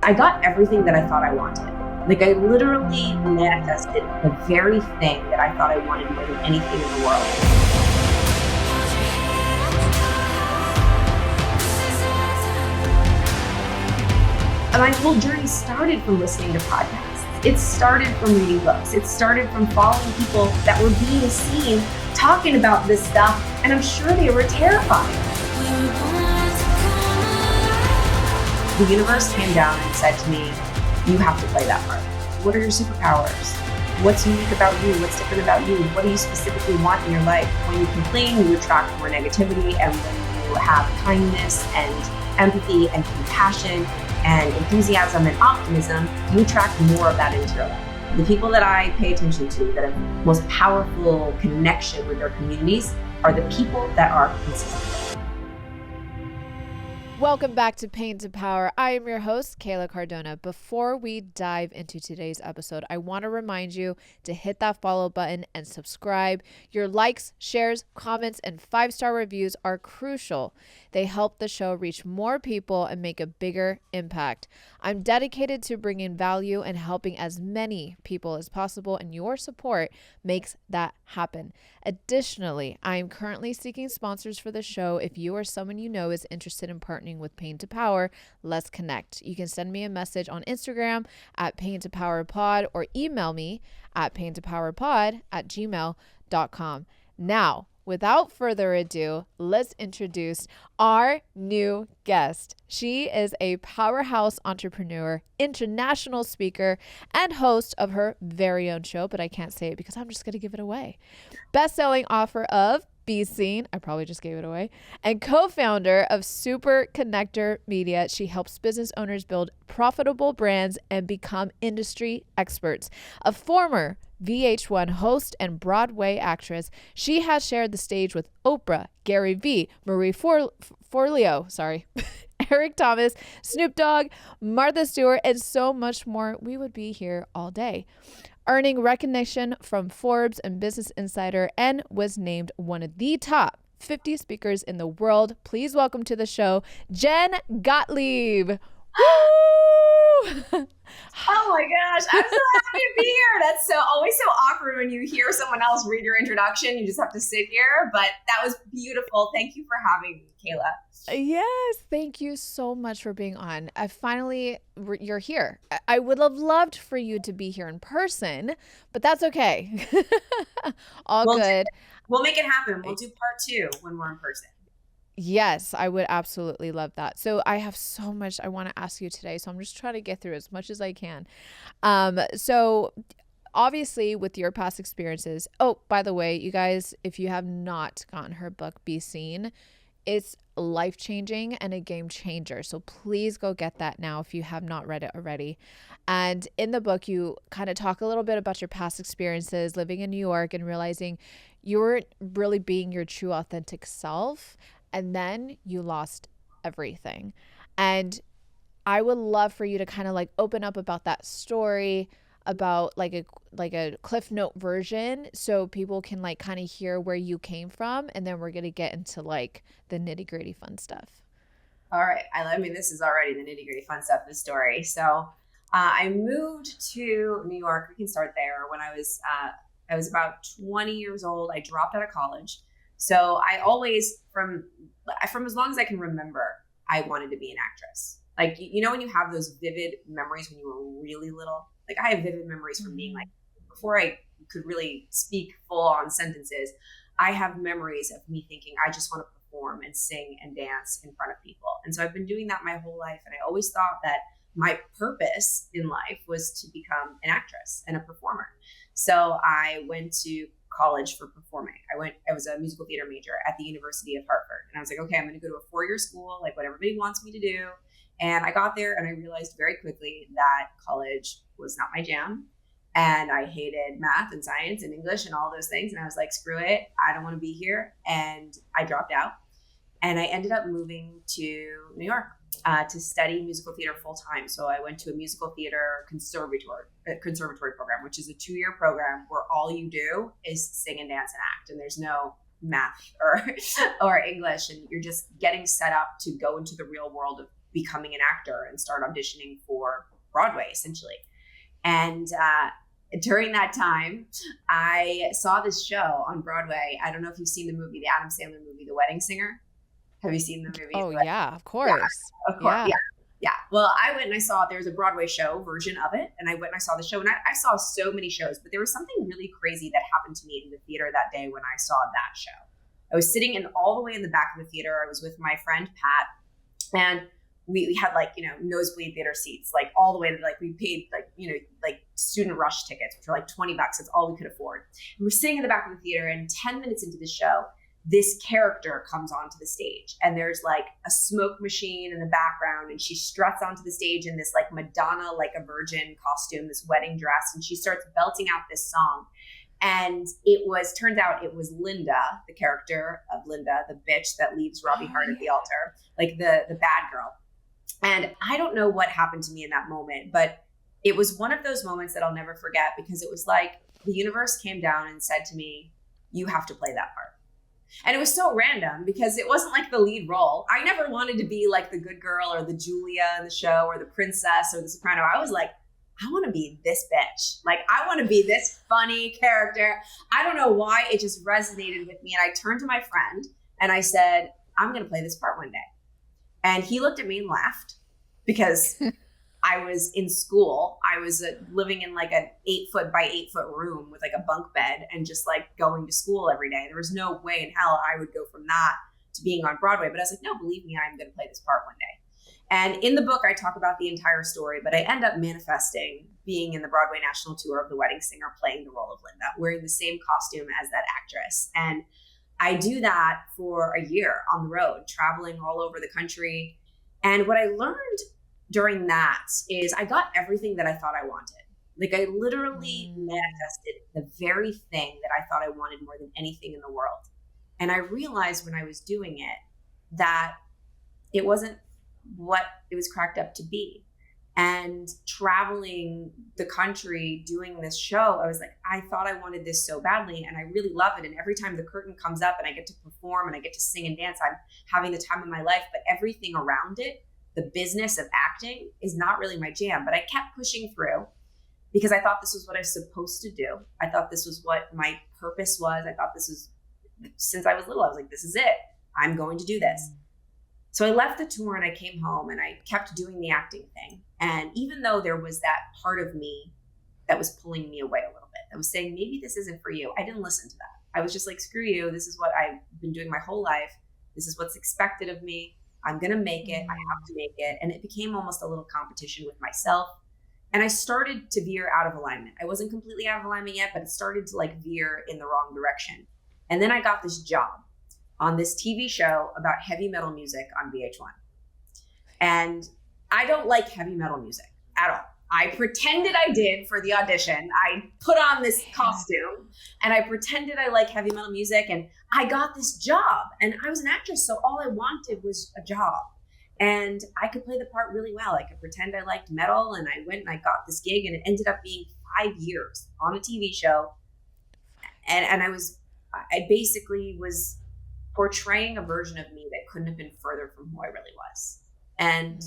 I got everything that I thought I wanted. Like, I literally manifested the very thing that I thought I wanted more than anything in the world. And my whole journey started from listening to podcasts. It started from reading books. It started from following people that were being seen talking about this stuff, and I'm sure they were terrified. The universe came down and said to me, you have to play that part. What are your superpowers? What's unique about you? What's different about you? What do you specifically want in your life? When you complain, you attract more negativity. And when you have kindness and empathy and compassion and enthusiasm and optimism, you attract more of that into your life. The people that I pay attention to that have most powerful connection with their communities are the people that are consistent. Welcome back to Pain to Power. I am your host, Kayla Cardona. Before we dive into today's episode, I want to remind you to hit that follow button and subscribe. Your likes, shares, comments, and 5-star reviews are crucial. They help the show reach more people and make a bigger impact. I'm dedicated to bringing value and helping as many people as possible, and your support makes that happen. Additionally, I am currently seeking sponsors for the show. If you or someone you know is interested in partnering with Pain to Power, let's connect. You can send me a message on Instagram at paintopowerpod or email me at paintopowerpod@gmail.com. Now, without further ado, let's introduce our new guest. She is a powerhouse entrepreneur, international speaker, and host of her very own show, but I can't say it because I'm just going to give it away. Best-selling author of Be Seen, I probably just gave it away, and co-founder of Super Connector Media. She helps business owners build profitable brands and become industry experts. A former VH1 host and Broadway actress, she has shared the stage with Oprah, Gary Vee, Marie Forleo, Eric Thomas, Snoop Dogg, Martha Stewart, and so much more. We would be here all day. Earning recognition from Forbes and Business Insider, and was named one of the top 50 speakers in the world. Please welcome to the show, Jen Gottlieb. Woo! Oh my gosh, I'm so happy to be here. That's always so awkward when you hear someone else read your introduction. You just have to sit here, but that was beautiful. Thank you for having me, Kayla. Yes, thank you so much for being on. You're here. I would have loved for you to be here in person, but that's okay. Good. We'll make it happen. We'll do part 2 when we're in person. Yes, I would absolutely love that. So I have so much I want to ask you today, so I'm just trying to get through as much as I can. So obviously with your past experiences, by the way, you guys, if you have not gotten her book, Be Seen, it's life-changing and a game changer. So please go get that now if you have not read it already. And in the book, you kind of talk a little bit about your past experiences living in New York and realizing you weren't really being your true authentic self. And then you lost everything. And I would love for you to kind of like open up about that story, about like a Cliff Note version, so people can like kind of hear where you came from, and then we're gonna get into like the nitty-gritty fun stuff. All right. I mean, this is already the nitty-gritty fun stuff, this story. So I moved to New York. We can start there. When I was about 20 years old, I dropped out of college. So I always, from as long as I can remember, I wanted to be an actress. Like, you know, when you have those vivid memories when you were really little, like I have vivid memories from being like, before I could really speak full on sentences, I have memories of me thinking, I just want to perform and sing and dance in front of people. And so I've been doing that my whole life. And I always thought that my purpose in life was to become an actress and a performer. So I went to college for performing. I was a musical theater major at the University of Hartford. And I was like, okay, I'm going to go to a 4-year school, like what everybody wants me to do. And I got there and I realized very quickly that college was not my jam. And I hated math and science and English and all those things. And I was like, screw it. I don't want to be here. And I dropped out. And I ended up moving to New York to study musical theater full time. So I went to a musical theater conservatory program, which is a 2-year program where all you do is sing and dance and act. And there's no math or English. And you're just getting set up to go into the real world of becoming an actor and start auditioning for Broadway, essentially. And during that time, I saw this show on Broadway. I don't know if you've seen the movie, the Adam Sandler movie, The Wedding Singer. Have you seen the movie? Oh, yeah, of course. Yeah, of course. Yeah. Yeah. Well, I went and I saw, there was a Broadway show version of it. And I went and I saw the show, and I saw so many shows, but there was something really crazy that happened to me in the theater that day when I saw that show. I was sitting in all the way in the back of the theater. I was with my friend, Pat, and we had like, nosebleed theater seats, like all the way, like we paid like student rush tickets, which were like $20. That's all we could afford. And we're sitting in the back of the theater, and 10 minutes into the show, this character comes onto the stage, and there's like a smoke machine in the background, and she struts onto the stage in this like Madonna, like a virgin costume, this wedding dress, and she starts belting out this song. And turns out it was Linda, the character of Linda, the bitch that leaves Robbie Hart at the altar, like the bad girl. And I don't know what happened to me in that moment, but it was one of those moments that I'll never forget, because it was like the universe came down and said to me, you have to play that part. And it was so random because it wasn't like the lead role. I never wanted to be like the good girl or the Julia in the show or the princess or the soprano. I was like, I want to be this bitch. Like, I want to be this funny character. I don't know why, it just resonated with me. And I turned to my friend and I said, I'm going to play this part one day. And he looked at me and laughed, because I was in school. I was living in like an 8-foot by 8-foot room with like a bunk bed and just like going to school every day. There was no way in hell I would go from that to being on Broadway. But I was like, no, believe me, I'm going to play this part one day. And in the book, I talk about the entire story, but I end up manifesting being in the Broadway national tour of The Wedding Singer, playing the role of Linda, wearing the same costume as that actress. And I do that for a year on the road, traveling all over the country. And what I learned during that is I got everything that I thought I wanted. Like, I literally manifested the very thing that I thought I wanted more than anything in the world. And I realized when I was doing it that it wasn't what it was cracked up to be. And traveling the country doing this show, I was like, I thought I wanted this so badly, and I really love it. And every time the curtain comes up and I get to perform and I get to sing and dance, I'm having the time of my life. But everything around it, the business of acting, is not really my jam. But I kept pushing through because I thought this was what I was supposed to do. I thought this was what my purpose was. I thought this was, since I was little, I was like, this is it. I'm going to do this. So I left the tour and I came home and I kept doing the acting thing. And even though there was that part of me that was pulling me away a little bit, that was saying, maybe this isn't for you, I didn't listen to that. I was just like, screw you. This is what I've been doing my whole life. This is what's expected of me. I'm going to make it. I have to make it. And it became almost a little competition with myself. And I started to veer out of alignment. I wasn't completely out of alignment yet, but it started to like veer in the wrong direction. And then I got this job on this TV show about heavy metal music on VH1. And I don't like heavy metal music at all. I pretended I did for the audition. I put on this costume and I pretended I like heavy metal music, and I got this job. And I was an actress, so all I wanted was a job. And I could play the part really well. I could pretend I liked metal, and I went and I got this gig, and it ended up being 5 years on a TV show. And I basically was portraying a version of me that couldn't have been further from who I really was. And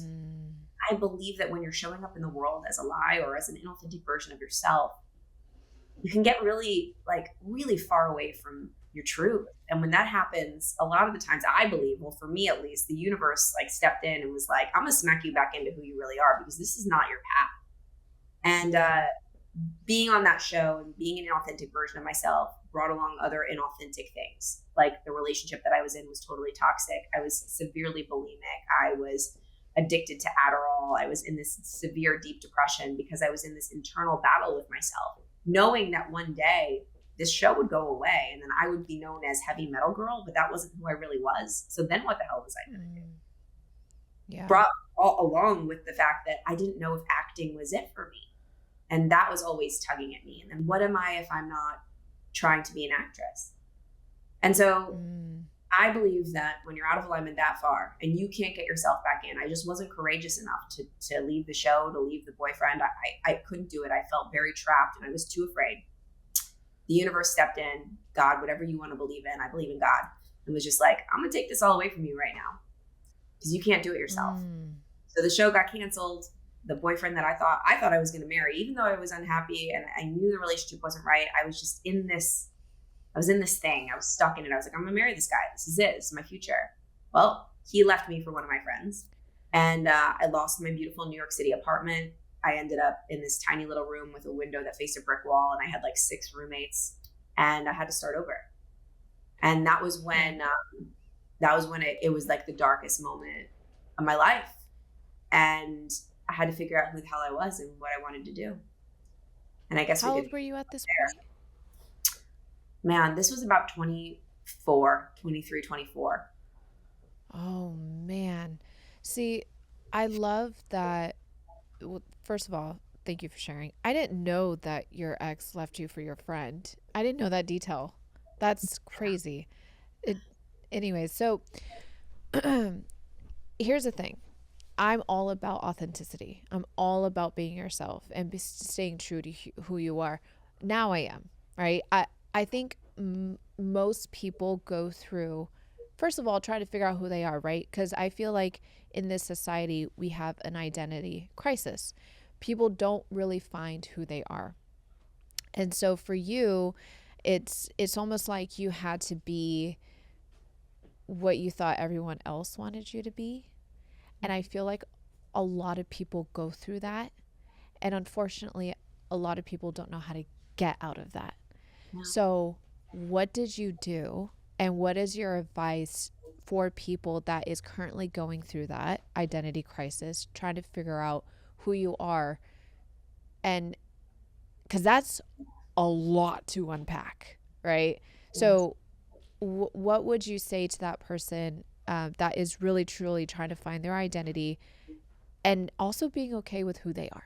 I believe that when you're showing up in the world as a lie or as an inauthentic version of yourself, you can get really far away from your truth. And when that happens, a lot of the times, I believe, well, for me at least, the universe like stepped in and was like, I'm gonna smack you back into who you really are, because this is not your path. And being on that show and being an inauthentic version of myself brought along other inauthentic things. Like the relationship that I was in was totally toxic. I was severely bulimic. I was addicted to Adderall. I was in this severe, deep depression because I was in this internal battle with myself, knowing that one day this show would go away and then I would be known as heavy metal girl, but that wasn't who I really was. So then what the hell was I going to do? Yeah. Brought all along with the fact that I didn't know if acting was it for me. And that was always tugging at me. And then what am I if I'm not trying to be an actress? And so I believe that when you're out of alignment that far and you can't get yourself back in, I just wasn't courageous enough to leave the show, to leave the boyfriend. I couldn't do it. I felt very trapped and I was too afraid. The universe stepped in. God, whatever you want to believe in, I believe in God. And was just like, I'm going to take this all away from you right now because you can't do it yourself. So the show got canceled. The boyfriend that I thought I was going to marry, even though I was unhappy and I knew the relationship wasn't right, I was just in this. I was in this thing. I was stuck in it. I was like, I'm going to marry this guy. This is it. This is my future. Well, he left me for one of my friends, and I lost my beautiful New York City apartment. I ended up in this tiny little room with a window that faced a brick wall, and I had like 6 roommates, and I had to start over. And that was when it was like the darkest moment of my life, and I had to figure out who the hell I was and what I wanted to do. And I guess How old were you at this point? Man, this was about 24, 23, 24. Oh man. See, I love that. Well, first of all, thank you for sharing. I didn't know that your ex left you for your friend. I didn't know that detail. That's crazy. It, anyways, so here's the thing. I'm all about authenticity. I'm all about being yourself and staying true to who you are. Now I am, right? I think most people go through, first of all, trying to figure out who they are, right? Because I feel like in this society, we have an identity crisis. People don't really find who they are. And so for you, it's almost like you had to be what you thought everyone else wanted you to be. And I feel like a lot of people go through that. And unfortunately, a lot of people don't know how to get out of that. Yeah. So, what did you do? And what is your advice for people that is currently going through that identity crisis, trying to figure out who you are? And because that's a lot to unpack, right? So, what would you say to that person that is really truly trying to find their identity and also being okay with who they are?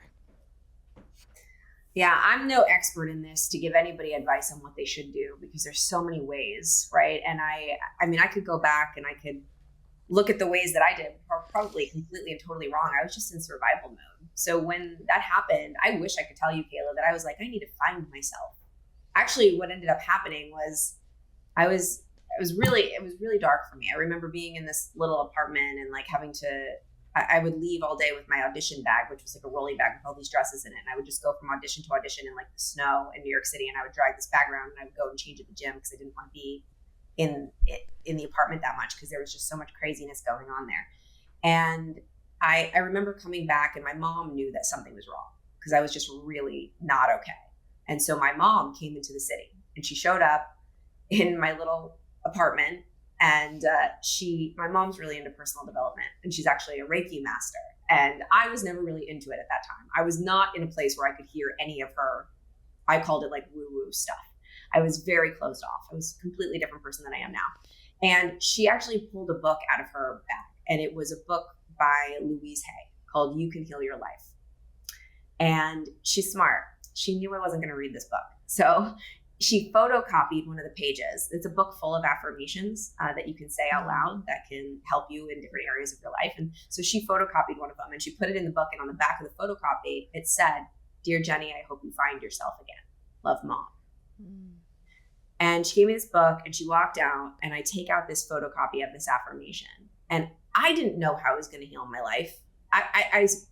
Yeah, I'm no expert in this to give anybody advice on what they should do, because there's so many ways, right? And I mean, I could go back and I could look at the ways that I did, probably completely and totally wrong. I was just in survival mode. So when that happened, I wish I could tell you, Kayla, that I was like, I need to find myself. Actually, what ended up happening was it was really dark for me. I remember being in this little apartment and like having to, I would leave all day with my audition bag, which was like a rolling bag with all these dresses in it. And I would just go from audition to audition in like the snow in New York City. And I would drag this bag around and I would go and change at the gym because I didn't want to be in the apartment that much because there was just so much craziness going on there. And I remember coming back and my mom knew that something was wrong because I was just really not okay. And so my mom came into the city and she showed up in my little apartment. And my mom's really into personal development, and she's actually a Reiki master. And I was never really into it at that time. I was not in a place where I could hear any of her, I called it like woo-woo stuff. I was very closed off. I was a completely different person than I am now. And she actually pulled a book out of her bag, and it was a book by Louise Hay called You Can Heal Your Life. And she's smart. She knew I wasn't going to read this book. So she photocopied one of the pages. It's a book full of affirmations that you can say out loud that can help you in different areas of your life. And so she photocopied one of them and she put it in the book. And on the back of the photocopy, it said, "Dear Jenny, I hope you find yourself again. Love, Mom." And she gave me this book and she walked out, and I take out this photocopy of this affirmation. And I didn't know how it was going to heal my life. I was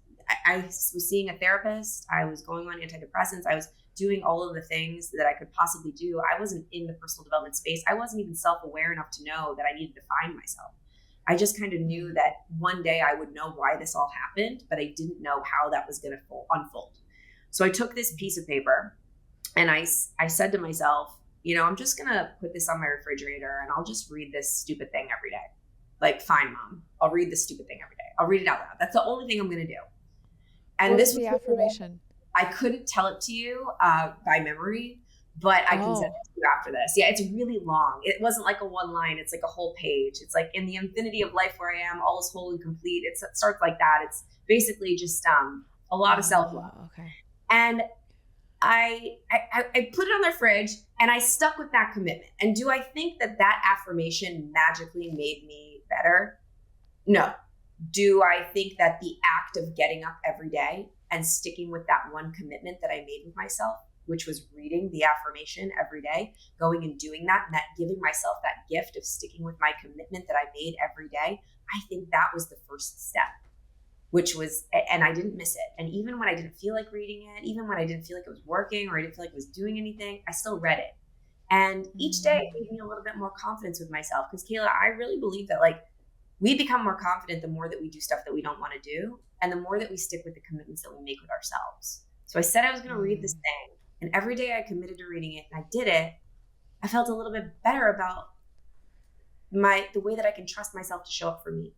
seeing a therapist. I was going on antidepressants. I was doing all of the things that I could possibly do. I wasn't in the personal development space. I wasn't even self-aware enough to know that I needed to find myself. I just kind of knew that one day I would know why this all happened, but I didn't know how that was going to unfold. So I took this piece of paper and I said to myself, I'm just going to put this on my refrigerator and I'll just read this stupid thing every day. Like, fine, Mom, I'll read this stupid thing every day. I'll read it out loud. That's the only thing I'm going to do. And what this was the affirmation? I couldn't tell it to you by memory, but I can send it to you after this. Yeah, it's really long. It wasn't like a one line. It's like a whole page. It's like, in the infinity of life where I am, all is whole and complete. It starts like that. It's basically just a lot of self-love. Okay. And I put it on their fridge and I stuck with that commitment. And do I think that affirmation magically made me better? No. Do I think that the act of getting up every day and sticking with that one commitment that I made with myself, which was reading the affirmation every day, going and doing that, and that giving myself that gift of sticking with my commitment that I made every day, I think that was the first step. which was, and I didn't miss it. And even when I didn't feel like reading it, even when I didn't feel like it was working or I didn't feel like it was doing anything, I still read it. And each day it gave me a little bit more confidence with myself. Because Kayla, I really believe that like we become more confident the more that we do stuff that we don't want to do, and the more that we stick with the commitments that we make with ourselves. So I said I was going to read this thing, and every day I committed to reading it, and I did it. I felt a little bit better about the way that I can trust myself to show up for me.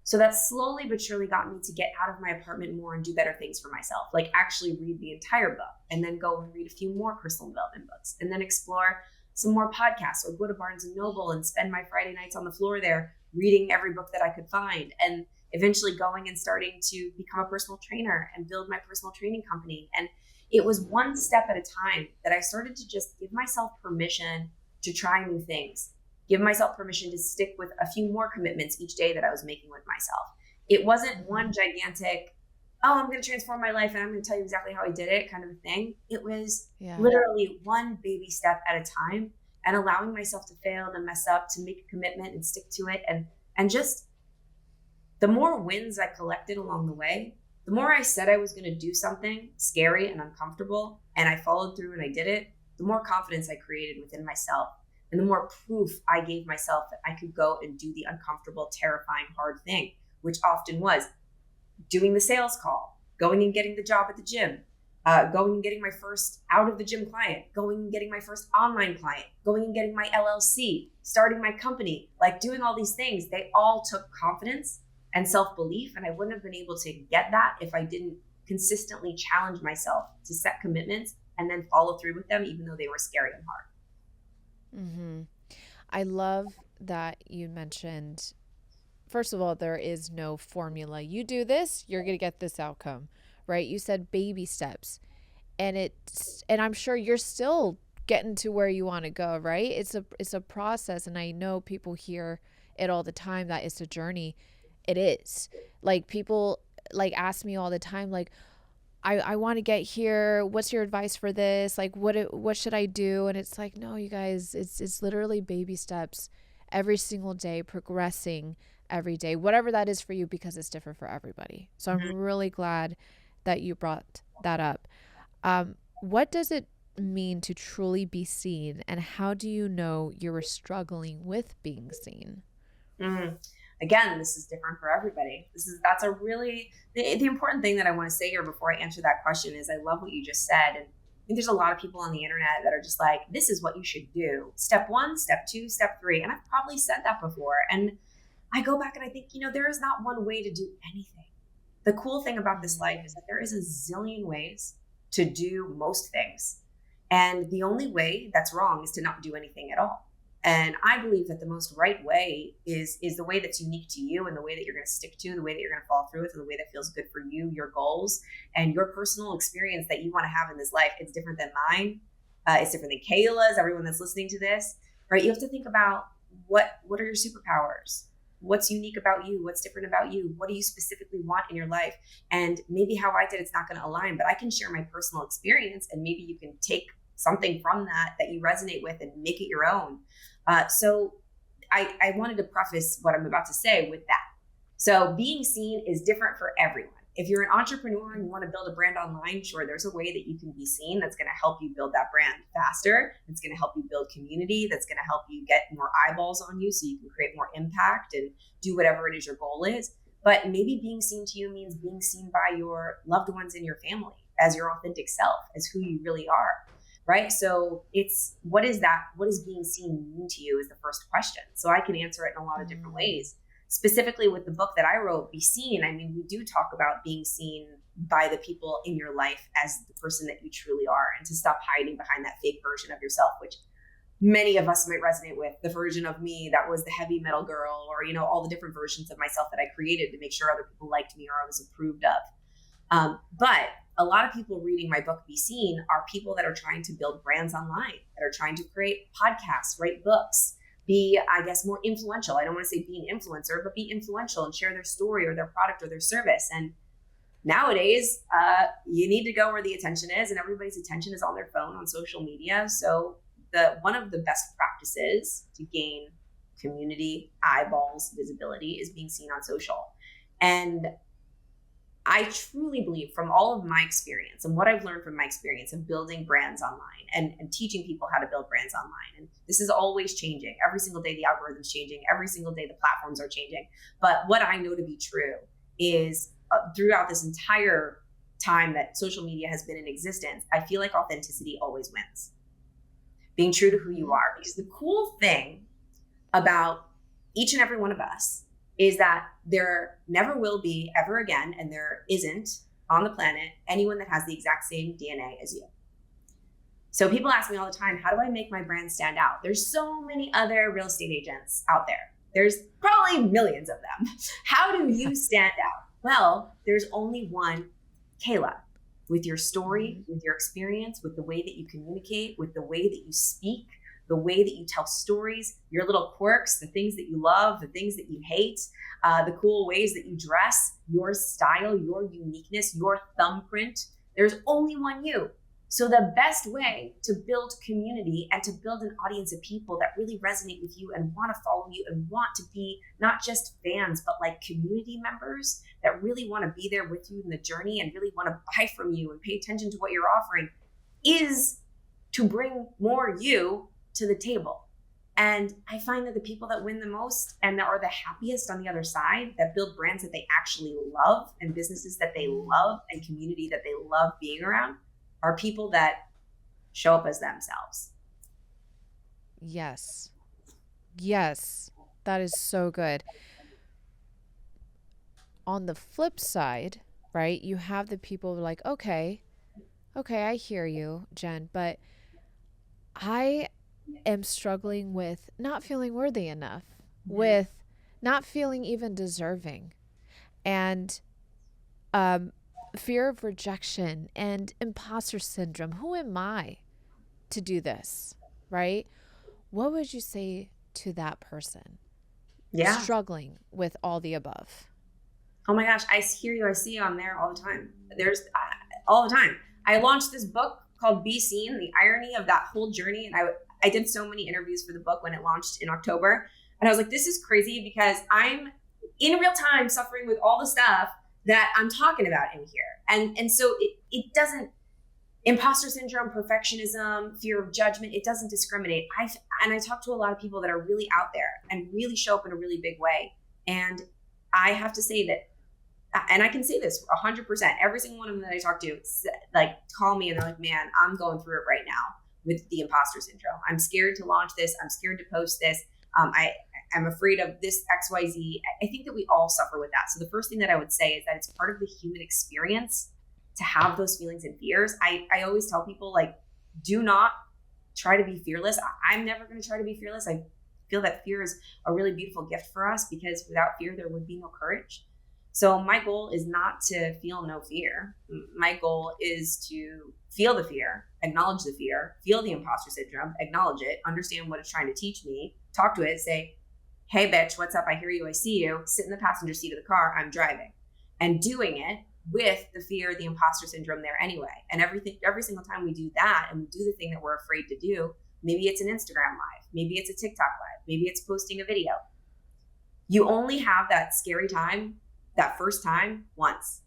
So that slowly but surely got me to get out of my apartment more and do better things for myself, like actually read the entire book and then go and read a few more personal development books and then explore some more podcasts or go to Barnes and Noble and spend my Friday nights on the floor there reading every book that I could find, and eventually going and starting to become a personal trainer and build my personal training company. And it was one step at a time that I started to just give myself permission to try new things, give myself permission to stick with a few more commitments each day that I was making with myself. It wasn't one gigantic, oh, I'm going to transform my life and I'm going to tell you exactly how I did it kind of a thing. It was literally one baby step at a time, and allowing myself to fail, to mess up, to make a commitment and stick to it. And just the more wins I collected along the way, the more I said I was going to do something scary and uncomfortable, and I followed through and I did it, the more confidence I created within myself. And the more proof I gave myself that I could go and do the uncomfortable, terrifying, hard thing, which often was doing the sales call, going and getting the job at the gym, going and getting my first out of the gym client, going and getting my first online client, going and getting my LLC, starting my company, like doing all these things. They all took confidence and self-belief. And I wouldn't have been able to get that if I didn't consistently challenge myself to set commitments and then follow through with them, even though they were scary and hard. Mm-hmm. I love that you mentioned, first of all, there is no formula. You do this, you're going to get this outcome, right? You said baby steps, and I'm sure you're still getting to where you want to go, right? It's a process. And I know people hear it all the time that it's a journey. It is. Like, people like ask me all the time, like, I want to get here. What's your advice for this? Like, what should I do? And it's like, no, you guys, it's literally baby steps every single day, progressing every day, whatever that is for you, because it's different for everybody. So I'm really glad that you brought that up. What does it mean to truly be seen, and how do you know you were struggling with being seen? Again, this is different for everybody. That's a really, the important thing that I want to say here before I answer that question is I love what you just said. And I think there's a lot of people on the internet that are just like, this is what you should do. Step 1, step 2, step 3. And I've probably said that before. And I go back and I think, there is not one way to do anything. The cool thing about this life is that there is a zillion ways to do most things. And the only way that's wrong is to not do anything at all. And I believe that the most right way is the way that's unique to you, and the way that you're going to stick to, the way that you're going to follow through with, and the way that feels good for you, your goals, and your personal experience that you want to have in this life. It's different than mine. It's different than Kayla's, everyone that's listening to this, right? You have to think about what are your superpowers? What's unique about you? What's different about you? What do you specifically want in your life? And maybe how I did it's not going to align, but I can share my personal experience, and maybe you can take something from that you resonate with and make it your own. So I wanted to preface what I'm about to say with that. So being seen is different for everyone. If you're an entrepreneur and you want to build a brand online, sure, there's a way that you can be seen that's going to help you build that brand faster. It's going to help you build community. That's going to help you get more eyeballs on you so you can create more impact and do whatever it is your goal is. But maybe being seen to you means being seen by your loved ones and your family as your authentic self, as who you really are. Right? So what is being seen mean to you is the first question. So I can answer it in a lot of different ways. Specifically with the book that I wrote, Be Seen, I mean, we do talk about being seen by the people in your life as the person that you truly are, and to stop hiding behind that fake version of yourself, which many of us might resonate with. The version of me that was the heavy metal girl, or, all the different versions of myself that I created to make sure other people liked me or I was approved of. But a lot of people reading my book, Be Seen, are people that are trying to build brands online, that are trying to create podcasts, write books, be, I guess, more influential. I don't want to say be an influencer, but be influential and share their story or their product or their service. And nowadays, you need to go where the attention is, and everybody's attention is on their phone, on social media. So one of the best practices to gain community, eyeballs, visibility is being seen on social. And I truly believe from all of my experience and what I've learned from my experience of building brands online and teaching people how to build brands online. And this is always changing. Every single day, the algorithm's changing. Every single day, the platforms are changing. But what I know to be true is throughout this entire time that social media has been in existence, I feel like authenticity always wins. Being true to who you are. Because the cool thing about each and every one of us is that there never will be ever again, and there isn't on the planet, anyone that has the exact same DNA as you. So people ask me all the time, how do I make my brand stand out? There's so many other real estate agents out there. There's probably millions of them. How do you stand out? Well, there's only one Kayla, with your story, with your experience, with the way that you communicate, with the way that you speak, the way that you tell stories, your little quirks, the things that you love, the things that you hate, the cool ways that you dress, your style, your uniqueness, your thumbprint. There's only one you. So the best way to build community and to build an audience of people that really resonate with you and want to follow you and want to be not just fans, but like community members that really want to be there with you in the journey and really want to buy from you and pay attention to what you're offering, is to bring more you to the table. And I find that the people that win the most and that are the happiest on the other side, that build brands that they actually love and businesses that they love and community that they love being around, are people that show up as themselves. Yes. Yes. That is so good. On the flip side, right, you have the people who are like, okay, I hear you, Jen, but I am struggling with not feeling worthy enough, with not feeling even deserving, and fear of rejection and imposter syndrome. Who am I to do this, right? What would you say to that person struggling with all the above? Oh my gosh, I hear you. I see you on there all the time. There's all the time. I launched this book called Be Seen, the irony of that whole journey. And I did so many interviews for the book when it launched in October. And I was like, this is crazy because I'm in real time suffering with all the stuff that I'm talking about in here. And so it doesn't, imposter syndrome, perfectionism, fear of judgment, it doesn't discriminate. I talk to a lot of people that are really out there and really show up in a really big way. And I have to say that, and I can say this 100%, every single one of them that I talk to, like, call me and they're like, man, I'm going through it right now with the imposter syndrome. I'm scared to launch this. I'm scared to post this. I'm afraid of this XYZ. I think that we all suffer with that. So the first thing that I would say is that it's part of the human experience to have those feelings and fears. I always tell people, like, do not try to be fearless. I'm never going to try to be fearless. I feel that fear is a really beautiful gift for us because without fear, there would be no courage. So my goal is not to feel no fear. My goal is to feel the fear, acknowledge the fear, feel the imposter syndrome, acknowledge it, understand what it's trying to teach me, talk to it, say, hey, bitch, what's up? I hear you. I see you. Sit in the passenger seat of the car. I'm driving. And doing it with the fear, the imposter syndrome there anyway. And every single time we do that and we do the thing that we're afraid to do, maybe it's an Instagram live, maybe it's a TikTok live, maybe it's posting a video. You only have that scary time, that first time, once.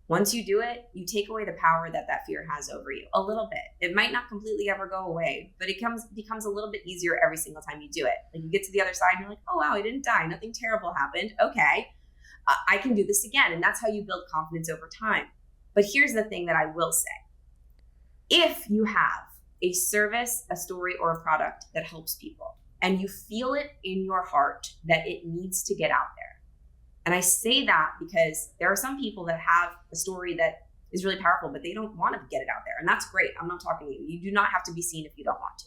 Once you do it, you take away the power that fear has over you a little bit. It might not completely ever go away, but it becomes a little bit easier every single time you do it. Like, you get to the other side and you're like, oh wow, I didn't die. Nothing terrible happened. Okay, I can do this again. And that's how you build confidence over time. But here's the thing that I will say. If you have a service, a story, or a product that helps people, and you feel it in your heart that it needs to get out there. And I say that because there are some people that have a story that is really powerful, but they don't want to get it out there. And that's great. I'm not talking to you. You do not have to be seen if you don't want to.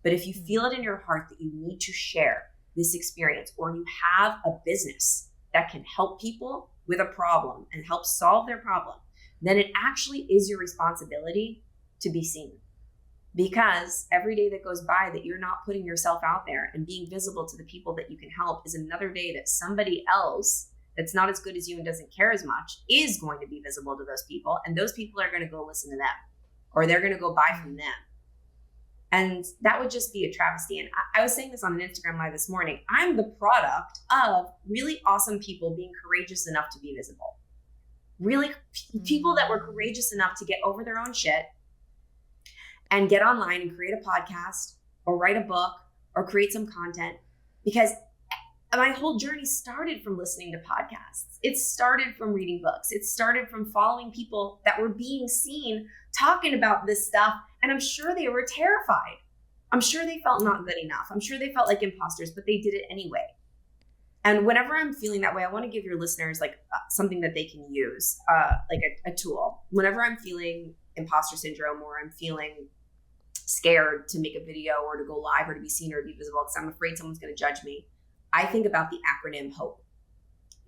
But if you feel it in your heart that you need to share this experience, or you have a business that can help people with a problem and help solve their problem, then it actually is your responsibility to be seen. Because every day that goes by that you're not putting yourself out there and being visible to the people that you can help is another day that somebody else that's not as good as you and doesn't care as much is going to be visible to those people. And those people are going to go listen to them, or they're going to go buy from them. And that would just be a travesty. And I was saying this on an Instagram live this morning. I'm the product of really awesome people being courageous enough to be visible. really people that were courageous enough to get over their own shit and get online and create a podcast or write a book or create some content. Because my whole journey started from listening to podcasts. It started from reading books. It started from following people that were being seen talking about this stuff. And I'm sure they were terrified. I'm sure they felt not good enough. I'm sure they felt like imposters, but they did it anyway. And whenever I'm feeling that way, I want to give your listeners like something that they can use, like a tool. Whenever I'm feeling imposter syndrome or I'm feeling scared to make a video or to go live or to be seen or to be visible because I'm afraid someone's going to judge me, I think about the acronym HOPE.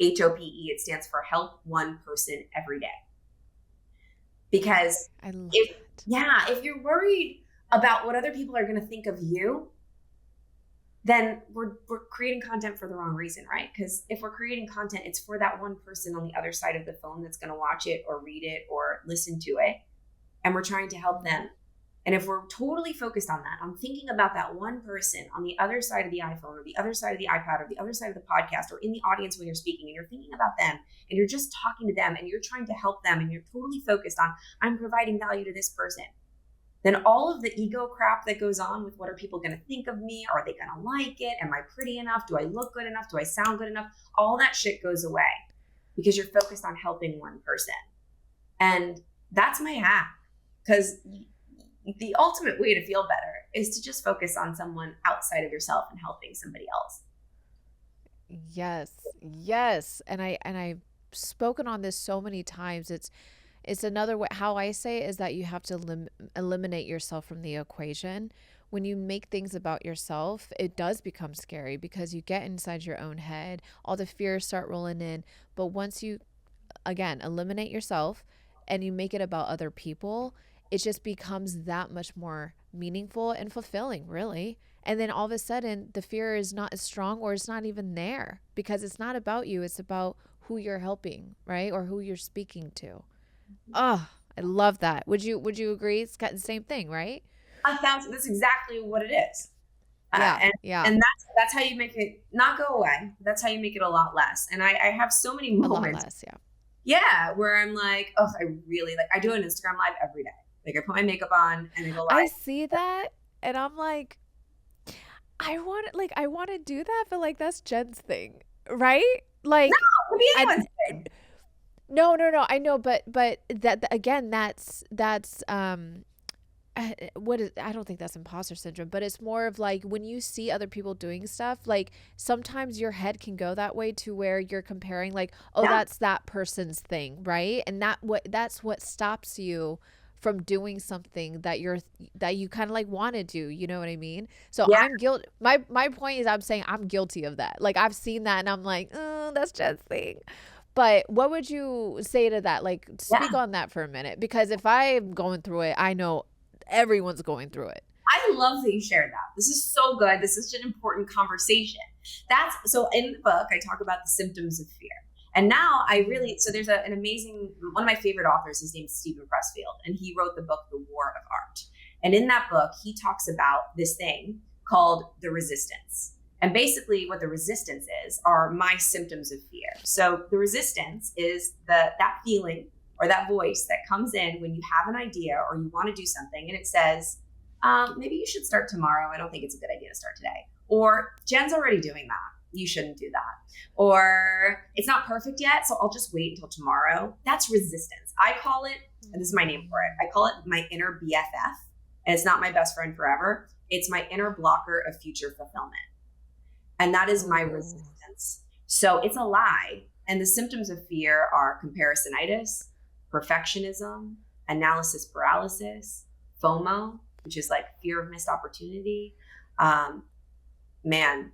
HOPE, it stands for help one person every day. Because if you're worried about what other people are going to think of you, then we're creating content for the wrong reason, right? Because if we're creating content, it's for that one person on the other side of the phone that's going to watch it or read it or listen to it. And we're trying to help them. And if we're totally focused on that, I'm thinking about that one person on the other side of the iPhone or the other side of the iPad or the other side of the podcast or in the audience when you're speaking and you're thinking about them and you're just talking to them and you're trying to help them and you're totally focused on, I'm providing value to this person. Then all of the ego crap that goes on with what are people going to think of me? Are they going to like it? Am I pretty enough? Do I look good enough? Do I sound good enough? All that shit goes away because you're focused on helping one person. And that's my hack, because the ultimate way to feel better is to just focus on someone outside of yourself and helping somebody else. Yes. And I've spoken on this so many times. It's another way. How I say it is that you have to eliminate yourself from the equation. When you make things about yourself, it does become scary because you get inside your own head. All the fears start rolling in. But once you, again, eliminate yourself and you make it about other people, it just becomes that much more meaningful and fulfilling, really. And then all of a sudden, the fear is not as strong or it's not even there because it's not about you. It's about who you're helping, right? Or who you're speaking to. Oh, I love that. Would you agree? It's got the same thing, right? That's exactly what it is. Yeah. And that's how you make it not go away. That's how you make it a lot less. And I have so many moments. A lot less, yeah. Yeah, where I'm like, oh, I do an Instagram live every day. Like I put my makeup on and I go live. I see that and I'm like, I want to do that, but like that's Jen's thing, right? Like, no, it could be anyone's thing. No, I know, but that again, that's what is, I don't think that's imposter syndrome, but it's more of like when you see other people doing stuff, like sometimes your head can go that way to where you're comparing like, oh, that's that person's thing, right? And that's what stops you from doing something that you kind of like want to do, you know what I mean? So I'm guilty. My point is I'm saying I'm guilty of that. Like I've seen that and I'm like, oh, that's Jen's thing. But what would you say to that? Like speak on that for a minute, because if I'm going through it, I know everyone's going through it. I love that you shared that. This is so good. This is such an important conversation. So in the book, I talk about the symptoms of fear. And now so there's an amazing, one of my favorite authors, his name is Stephen Pressfield, and he wrote the book, The War of Art. And in that book, he talks about this thing called the resistance. And basically what the resistance is are my symptoms of fear. So the resistance is that feeling or that voice that comes in when you have an idea or you want to do something and it says, maybe you should start tomorrow. I don't think it's a good idea to start today. Or Jen's already doing that. You shouldn't do that. Or it's not perfect yet, so I'll just wait until tomorrow. That's resistance. I call it, and this is my name for it, I call it my inner BFF. And it's not my best friend forever. It's my inner blocker of future fulfillment. And that is my resistance. So it's a lie. And the symptoms of fear are comparisonitis, perfectionism, analysis paralysis, FOMO, which is like fear of missed opportunity,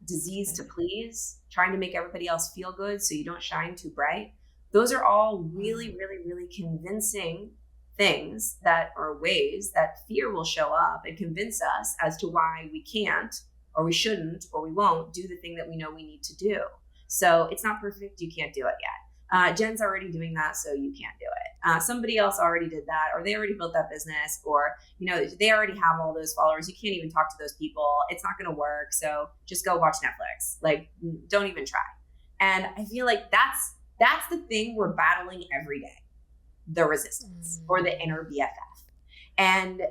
disease to please, trying to make everybody else feel good so you don't shine too bright. Those are all really, really, really convincing things that are ways that fear will show up and convince us as to why we can't or we shouldn't or we won't do the thing that we know we need to do. So it's not perfect. You can't do it yet. Jen's already doing that, so you can't do it. Somebody else already did that, or they already built that business, or they already have all those followers. You can't even talk to those people. It's not going to work. So just go watch Netflix. Like, don't even try. And I feel like that's the thing we're battling every day. the resistance or the inner BFF. And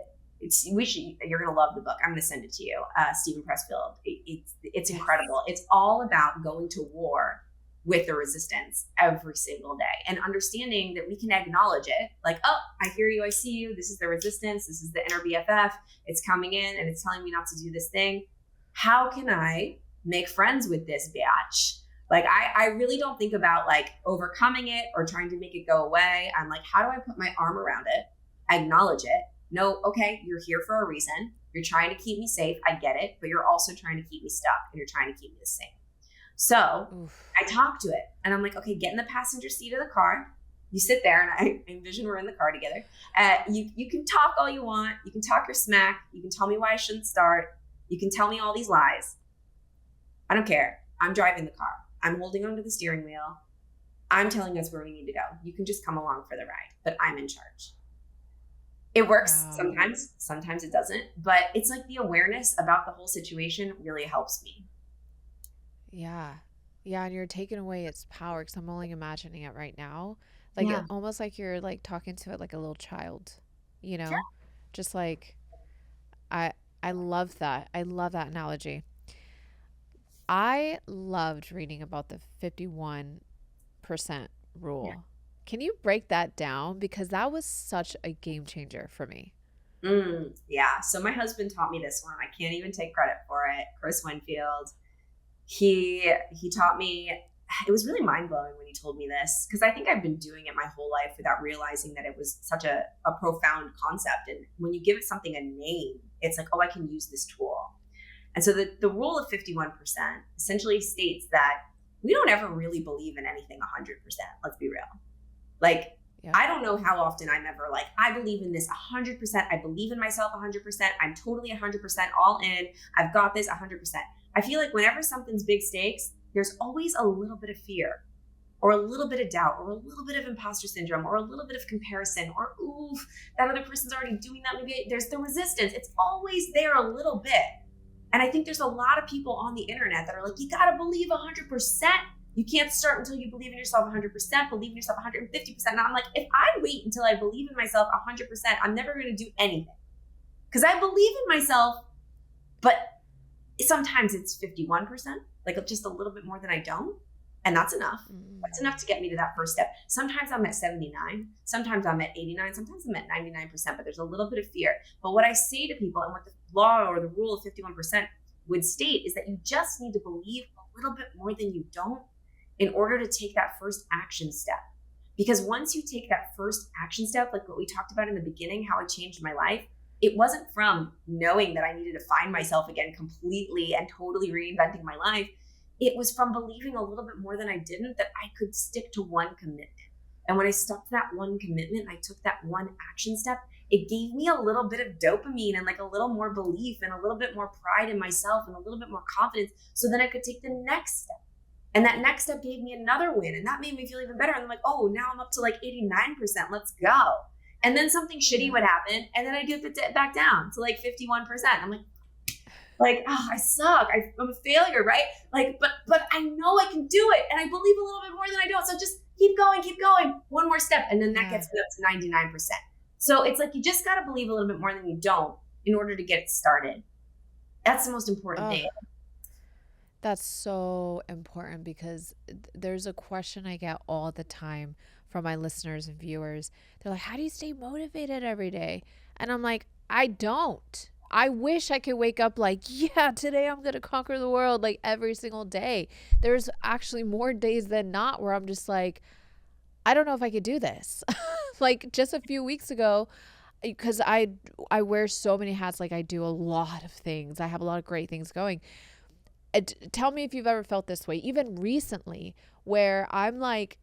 you're going to love the book. I'm going to send it to you. Stephen Pressfield. It's incredible. It's all about going to war with the resistance every single day and understanding that we can acknowledge it. Like, oh, I hear you. I see you. This is the resistance. This is the inner BFF. It's coming in and it's telling me not to do this thing. How can I make friends with this batch? Like, I really don't think about like overcoming it or trying to make it go away. I'm like, how do I put my arm around it? Acknowledge it. No, okay, you're here for a reason. You're trying to keep me safe. I get it. But you're also trying to keep me stuck and you're trying to keep me the same. So I talk to it and I'm like, okay, get in the passenger seat of the car. You sit there and I envision we're in the car together. You can talk all you want. You can talk your smack. You can tell me why I shouldn't start. You can tell me all these lies. I don't care. I'm driving the car. I'm holding onto the steering wheel. I'm telling us where we need to go. You can just come along for the ride, but I'm in charge. It works sometimes it doesn't, but it's like the awareness about the whole situation really helps me. Yeah. Yeah. And you're taking away its power because I'm only imagining it right now. Like almost like you're like talking to it like a little child, you know, just like, I love that. I love that analogy. I loved reading about the 51% rule. Yeah. Can you break that down? Because that was such a game changer for me. Yeah. So my husband taught me this one. I can't even take credit for it. Chris Winfield. He taught me. It was really mind-blowing when he told me this, because I think I've been doing it my whole life without realizing that it was such a profound concept. And when you give it something a name, it's like, oh, I can use this tool. And so the rule of 51% essentially states that we don't ever really believe in anything 100%. Let's be real. Like, I don't know how often I'm ever like, I believe in this 100%. I believe in myself 100%. I'm totally 100% all in. I've got this 100%. I feel like whenever something's big stakes, there's always a little bit of fear or a little bit of doubt or a little bit of imposter syndrome or a little bit of comparison or, ooh, that other person's already doing that. Maybe there's the resistance. It's always there a little bit. And I think there's a lot of people on the internet that are like, you got to believe 100%. You can't start until you believe in yourself 100%, believe in yourself 150%. And I'm like, if I wait until I believe in myself 100%, I'm never going to do anything. Because I believe in myself, but sometimes it's 51%, like just a little bit more than I don't. And that's enough. That's enough to get me to that first step. Sometimes I'm at 79. Sometimes I'm at 89. Sometimes I'm at 99%, but there's a little bit of fear. But what I say to people and what the law or the rule of 51% would state is that you just need to believe a little bit more than you don't in order to take that first action step. Because once you take that first action step, like what we talked about in the beginning, how it changed my life, it wasn't from knowing that I needed to find myself again completely and totally reinventing my life. It was from believing a little bit more than I didn't, that I could stick to one commitment. And when I stuck to that one commitment, I took that one action step, it gave me a little bit of dopamine and like a little more belief and a little bit more pride in myself and a little bit more confidence, so then I could take the next step. And that next step gave me another win, and that made me feel even better. And I'm like, oh, now I'm up to like 89%. Let's go. And then something shitty would happen, and then I'd get it back down to like 51%. I'm like, oh, I suck. I'm a failure, right? Like, but I know I can do it, and I believe a little bit more than I don't. So just keep going. One more step, and then that gets me up to 99%. So it's like you just got to believe a little bit more than you don't in order to get it started. That's the most important thing. That's so important, because there's a question I get all the time from my listeners and viewers. They're like, how do you stay motivated every day? And I'm like, I don't. I wish I could wake up like, yeah, today I'm going to conquer the world like every single day. There's actually more days than not where I'm just like, I don't know if I could do this. Like just a few weeks ago, because I wear so many hats, like I do a lot of things. I have a lot of great things going. Tell me if you've ever felt this way, even recently, where I'm like,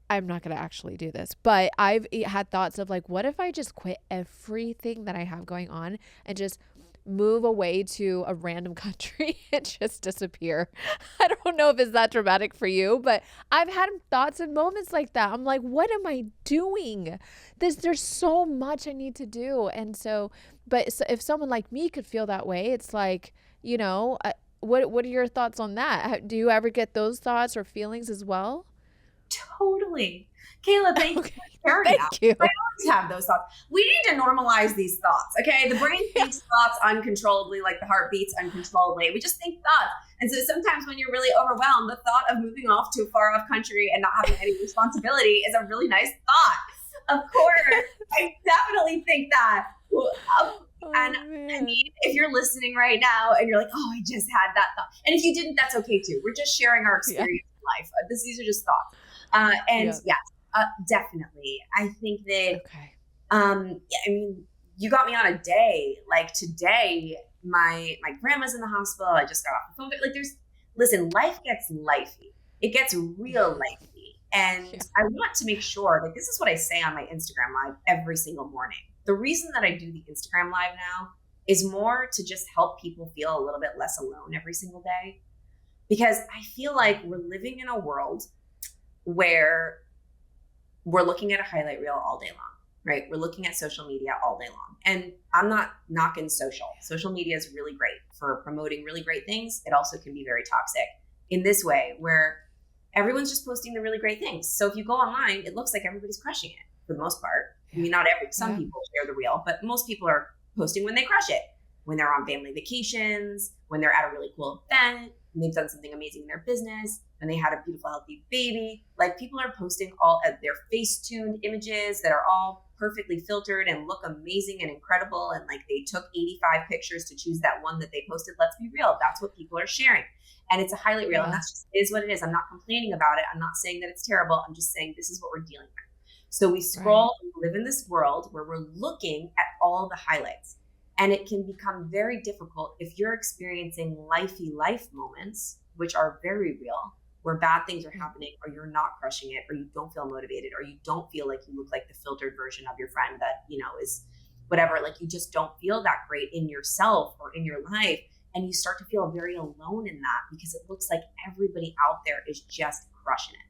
I'm not going to actually do this, but I've had thoughts of like, what if I just quit everything that I have going on and just move away to a random country and just disappear? I don't know if it's that dramatic for you, but I've had thoughts and moments like that. I'm like, what am I doing? There's so much I need to do. And so, if someone like me could feel that way, it's like, you know, what are your thoughts on that? Do you ever get those thoughts or feelings as well? Totally. Kayla, thank you Okay. for sharing that. Thank you. I always have those thoughts. We need to normalize these thoughts, okay? The brain thinks thoughts uncontrollably, like the heart beats uncontrollably. We just think thoughts. And so sometimes when you're really overwhelmed, the thought of moving off to a far off country and not having any responsibility is a really nice thought. Of course, I definitely think that. And I mean, if you're listening right now and you're like, oh, I just had that thought. And if you didn't, that's okay too. We're just sharing our experience in life. These are just thoughts. Definitely. I think that, I mean, you got me on a day. Like today, my grandma's in the hospital. I just got off the phone. Like listen, life gets lifey. It gets real lifey. And I want to make sure, like, this is what I say on my Instagram live every single morning. The reason that I do the Instagram live now is more to just help people feel a little bit less alone every single day. Because I feel like we're living in a world where we're looking at a highlight reel all day long, right? We're looking at social media all day long. And I'm not knocking social. Social media is really great for promoting really great things. It also can be very toxic in this way where everyone's just posting the really great things. So if you go online, it looks like everybody's crushing it for the most part. I mean, not some people share the reel, but most people are posting when they crush it, when they're on family vacations, when they're at a really cool event, and they've done something amazing in their business, and they had a beautiful, healthy baby. Like, people are posting all of their face-tuned images that are all perfectly filtered and look amazing and incredible. And like, they took 85 pictures to choose that one that they posted. Let's be real. That's what people are sharing. And it's a highlight reel. And that's just is what it is. I'm not complaining about it. I'm not saying that it's terrible. I'm just saying this is what we're dealing with. So we scroll and live in this world where we're looking at all the highlights. And it can become very difficult if you're experiencing lifey life moments, which are very real, where bad things are happening, or you're not crushing it, or you don't feel motivated, or you don't feel like you look like the filtered version of your friend that, you know, is whatever. Like, you just don't feel that great in yourself or in your life. And you start to feel very alone in that because it looks like everybody out there is just crushing it.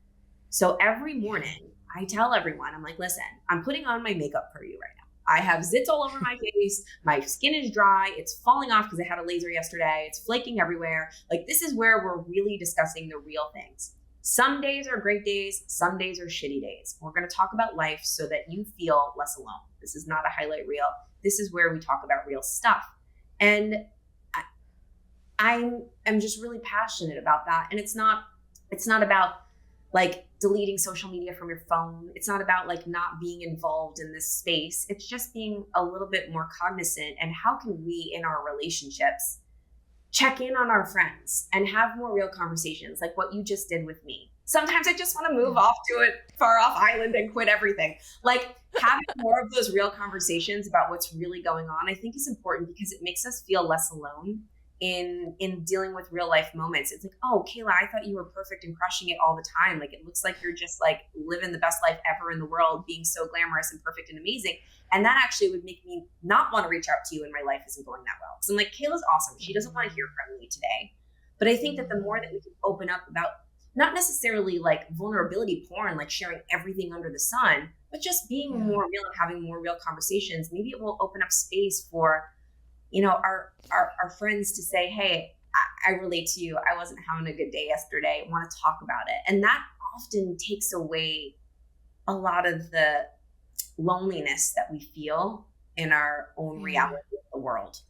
So every morning I tell everyone, I'm like, listen, I'm putting on my makeup for you right now. I have zits all over my face. My skin is dry. It's falling off because I had a laser yesterday. It's flaking everywhere. Like, this is where we're really discussing the real things. Some days are great days. Some days are shitty days. We're going to talk about life so that you feel less alone. This is not a highlight reel. This is where we talk about real stuff. And I'm just really passionate about that. And it's not about like deleting social media from your phone. It's not about like not being involved in this space. It's just being a little bit more cognizant. And how can we in our relationships check in on our friends and have more real conversations like what you just did with me? Sometimes I just want to move off to a far off island and quit everything. Like, having more of those real conversations about what's really going on, I think is important because it makes us feel less alone in dealing with real life moments. It's like, oh, Kayla, I thought you were perfect and crushing it all the time. Like, it looks like you're just like living the best life ever in the world, being so glamorous and perfect and amazing. And that actually would make me not want to reach out to you when my life isn't going that well. Because I'm like, Kayla's awesome. She doesn't want to hear from me today. But I think that the more that we can open up about not necessarily like vulnerability porn, like sharing everything under the sun, but just being more real and having more real conversations, maybe it will open up space for, you know, our friends to say, hey, I relate to you. I wasn't having a good day yesterday. I want to talk about it. And that often takes away a lot of the loneliness that we feel in our own reality of the world.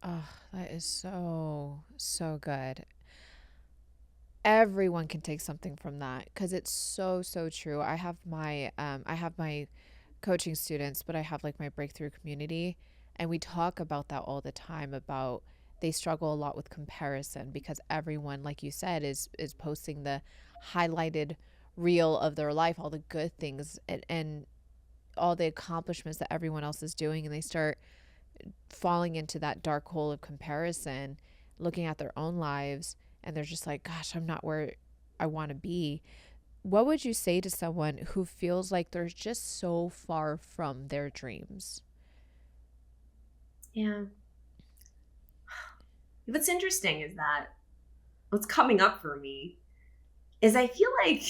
Oh, that is so, so good. Everyone can take something from that because it's so, so true. I have my coaching students, but I have like my breakthrough community, and we talk about that all the time about they struggle a lot with comparison because everyone, like you said, is posting the highlighted reel of their life, all the good things and all the accomplishments that everyone else is doing, and they start falling into that dark hole of comparison, looking at their own lives, and they're just like, gosh, I'm not where I want to be. What would you say to someone who feels like they're just so far from their dreams? Yeah. What's interesting is that what's coming up for me is I feel like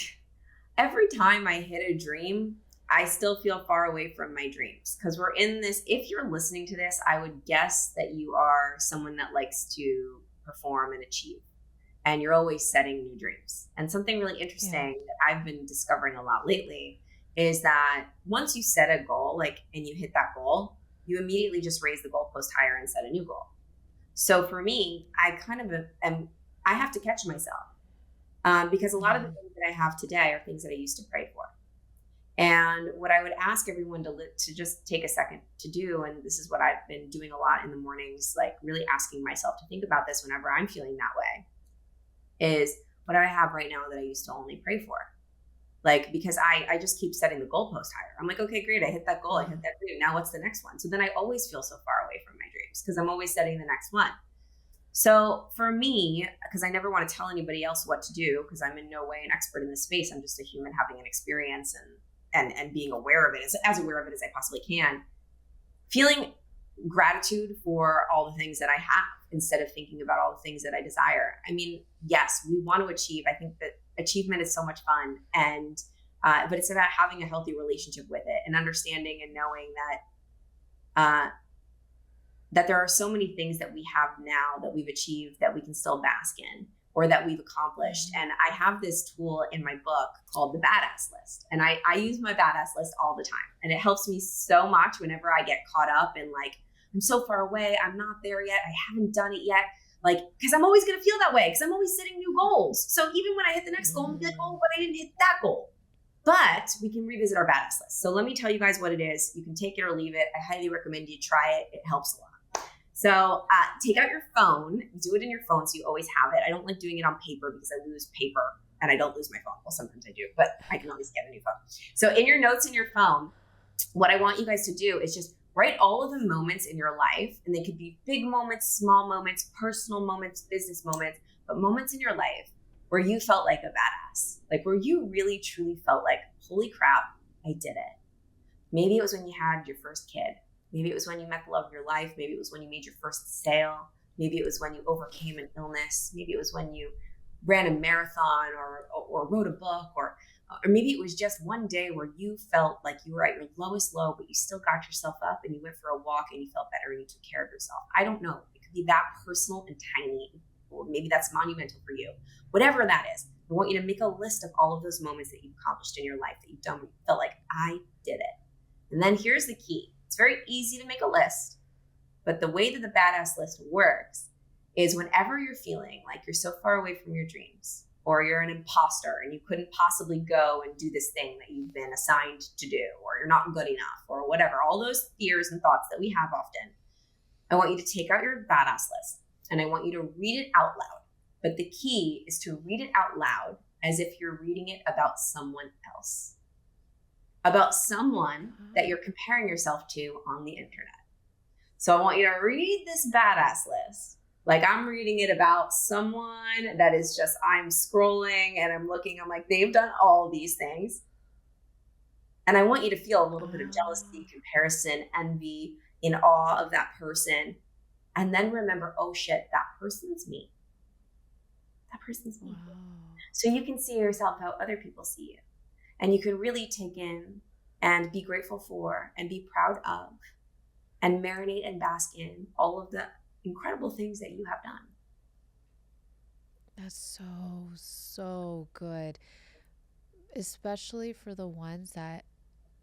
every time I hit a dream, I still feel far away from my dreams, because we're in this. If you're listening to this, I would guess that you are someone that likes to perform and achieve. and you're always setting new dreams. And something really interesting Yeah. that I've been discovering a lot lately is that once you set a goal, like, and you hit that goal, you immediately just raise the goalpost higher and set a new goal. So for me, I kind of I have to catch myself because a lot of the things that I have today are things that I used to pray for. And what I would ask everyone to just take a second to do, and this is what I've been doing a lot in the mornings, like really asking myself to think about this whenever I'm feeling that way, is what do I have right now that I used to only pray for? Like, because I just keep setting the goalpost higher. I'm like, okay, great. I hit that goal. I hit that dream. Now what's the next one? So then I always feel so far away from my dreams because I'm always setting the next one. So for me, because I never want to tell anybody else what to do, because I'm in no way an expert in this space. I'm just a human having an experience and being aware of it, as aware of it as I possibly can. Feeling gratitude for all the things that I have instead of thinking about all the things that I desire. I mean, yes, we want to achieve. I think that achievement is so much fun, and but it's about having a healthy relationship with it and understanding and knowing that that there are so many things that we have now that we've achieved that we can still bask in or that we've accomplished. And I have this tool in my book called the badass list. And I use my badass list all the time. And it helps me so much whenever I get caught up in like, I'm so far away, I'm not there yet, I haven't done it yet. Like, because I'm always going to feel that way because I'm always setting new goals. So even when I hit the next goal, I'm like, oh, but I didn't hit that goal. But we can revisit our badass list. So let me tell you guys what it is. You can take it or leave it. I highly recommend you try it. It helps a lot. So take out your phone, do it in your phone so you always have it. I don't like doing it on paper because I lose paper and I don't lose my phone. Well, sometimes I do, but I can always get a new phone. So in your notes in your phone, what I want you guys to do is just write all of the moments in your life, and they could be big moments, small moments, personal moments, business moments, but moments in your life where you felt like a badass, like where you really truly felt like, holy crap, I did it. Maybe it was when you had your first kid. Maybe it was when you met the love of your life. Maybe it was when you made your first sale. Maybe it was when you overcame an illness. Maybe it was when you ran a marathon or wrote a book, or maybe it was just one day where you felt like you were at your lowest low, but you still got yourself up and you went for a walk and you felt better and you took care of yourself. I don't know. It could be that personal and tiny, or maybe that's monumental for you. Whatever that is, I want you to make a list of all of those moments that you've accomplished in your life that you've done where you felt like, I did it. And then here's the key. It's very easy to make a list, but the way that the badass list works is whenever you're feeling like you're so far away from your dreams, or you're an imposter and you couldn't possibly go and do this thing that you've been assigned to do, or you're not good enough, or whatever, all those fears and thoughts that we have often, I want you to take out your badass list and I want you to read it out loud. But the key is to read it out loud as if you're reading it about someone else. About someone that you're comparing yourself to on the internet. So I want you to read this badass list like I'm reading it about someone that is just, I'm scrolling and I'm looking, I'm like, they've done all these things. And I want you to feel a little bit of jealousy, comparison, envy, in awe of that person. And then remember, oh shit, that person's me. That person's me. Wow. So you can see yourself how other people see you. And you can really take in and be grateful for and be proud of and marinate and bask in all of the incredible things that you have done. That's so good. Especially for the ones that